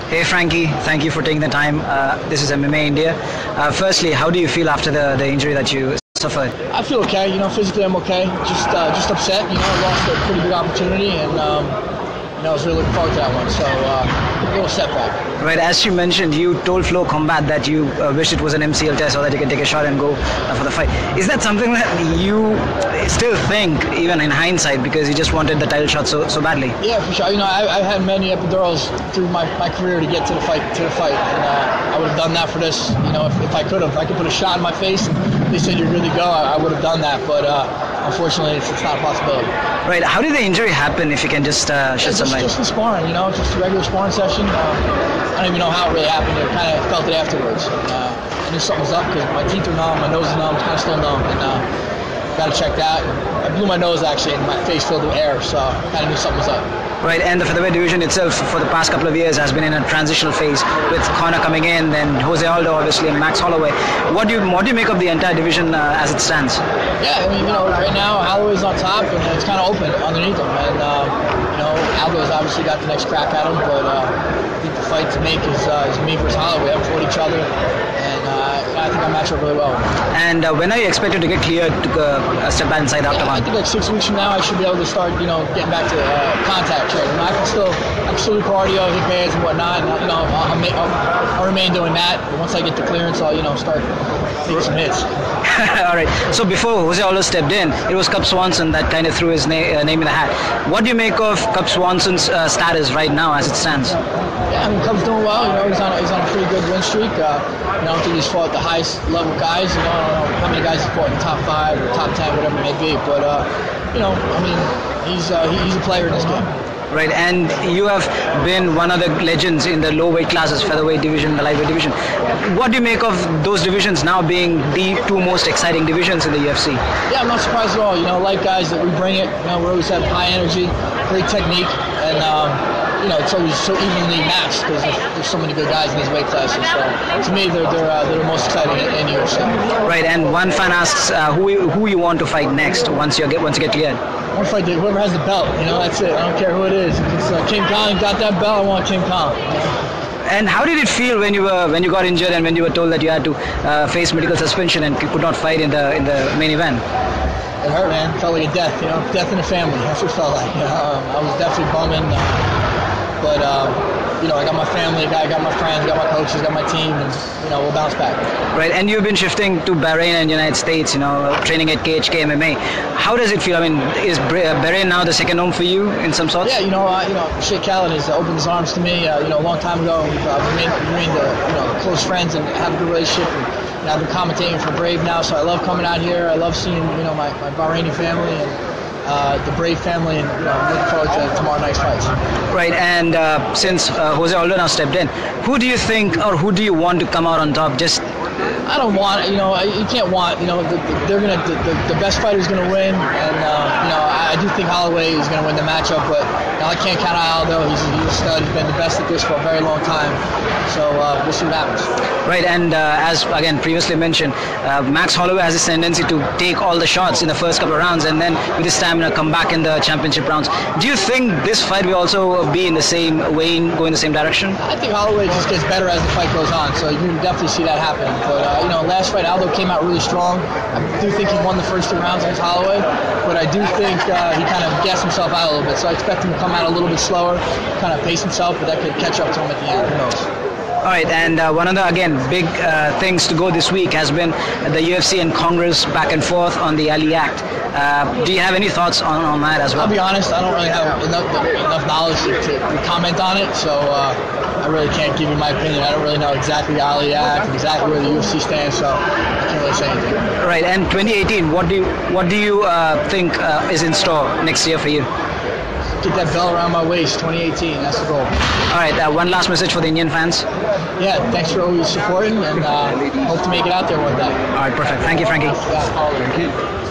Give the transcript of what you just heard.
Hey Frankie, thank you for taking the time. This is MMA India. Firstly, how do you feel after the injury that you suffered? I feel okay. Physically I'm okay. Just upset. I lost a pretty big opportunity, and I was really looking forward to that one. So a little setback. Right, as you mentioned, you told Flow Combat that you wished it was an MCL test so that you could take a shot and go for the fight. Is that something that you still think, even in hindsight, because you just wanted the title shot so badly? Yeah, for sure. I've had many epidurals through my career to get to the fight, and I would have done that for this. If I could have, if I could put a shot in my face, and they said you're good to go, I would have done that. But unfortunately, it's not a possibility. Right. How did the injury happen? If you can just shed some light. Just in sparring, just a regular sparring session. I don't even know how it really happened. I kind of felt it afterwards. I knew something was up because my teeth are numb, my nose is numb, kind of still numb, and got to check that. I blew my nose actually, and my face filled with air, so I kind of knew something was up. Right, and the featherweight division itself for the past couple of years has been in a transitional phase with Conor coming in, then Jose Aldo obviously, and Max Holloway. What do you make of the entire division as it stands? Yeah, right now Holloway's on top, and it's kind of open underneath him, and Aldo's obviously got the next crack at him, but I think the fight to make is me versus Holloway. We haven't fought each other, and I think I match up really well. And when are you expected to get cleared to step back inside after I think like 6 weeks from now I should be able to start, getting back to contact training. I can still cardio, hit pads and whatnot, and I'll remain doing that. But once I get the clearance, I'll start taking some hits. All right. So before Jose Aldo stepped in, it was Cub Swanson that kind of threw his name in the hat. What do you make of Cub Swanson's status right now as it stands? Yeah, Cub's doing well. He's on a pretty good win streak. I don't think he's fought the highest level guys. I don't know how many guys he's fought in the top 5 or top 10, whatever it may be. But he's a player in this game. Right, and you have been one of the legends in the low weight classes, featherweight division, the lightweight division. What do you make of those divisions now being the 2 most exciting divisions in the UFC? Yeah, I'm not surprised at all. Light guys that we bring it. We always have high energy, great technique, and it's always so evenly matched because there's so many good guys in these weight classes. So to me, they're the most exciting in UFC. Right, and one fan asks who you want to fight next once you get cleared. I want to fight whoever has the belt. That's it. I don't care who it is. If it's Kim Kong got that belt, I want Kim Kong. And how did it feel when you got injured and when you were told that you had to face medical suspension and could not fight in the main event? It hurt, man. It felt like a death. Death in the family. That's what it felt like. I was definitely bumming, but I got my family, I got my friends, got my coaches, got my team, and we'll bounce back. Right, and you've been shifting to Bahrain and United States, training at KHK MMA. How does it feel? Is Bahrain now the second home for you in some sorts? Yeah, Sheikh Khaled has opened his arms to me. A long time ago, we've remained close friends and have a good relationship. And I've been commentating for Brave now, so I love coming out here. I love seeing my Bahraini family and the Brave family, and I'm looking forward to tomorrow night's fights. Right, and since Jose Aldo now stepped in, who do you think or who do you want to come out on top? I don't want, you can't want, they're gonna, the best fighter's gonna win, and I do think Holloway is gonna win the matchup, but I can't count out Aldo. He's a stud. He's been the best at this for a very long time, so we'll see what happens. Right, and as again previously mentioned, Max Holloway has this tendency to take all the shots in the first couple of rounds and then with his stamina come back in the championship rounds. Do you think this fight will also be in the same vein, go in the same direction? I think Holloway just gets better as the fight goes on, so you can definitely see that happen. But last fight Aldo came out really strong. I do think he won the first 2 rounds against Holloway, but I do think he kind of gassed himself out a little bit. So I expect him to come out a little bit slower, kind of pace himself, but that could catch up to him at the end. Who knows? All right, and one of the, again, big things to go this week has been the UFC and Congress back and forth on the Ali Act. Do you have any thoughts on that as well? I'll be honest, I don't really have enough knowledge to comment on it, so I really can't give you my opinion. I don't really know exactly the Ali Act, exactly where the UFC stands, so I can't really say anything. Right, and 2018, what do you think is in store next year for you? Get that belt around my waist, 2018, that's the goal. All right, one last message for the Indian fans. Yeah, thanks for always supporting, and hope to make it out there one day. All right, perfect. Thank you, Frankie. Thank you.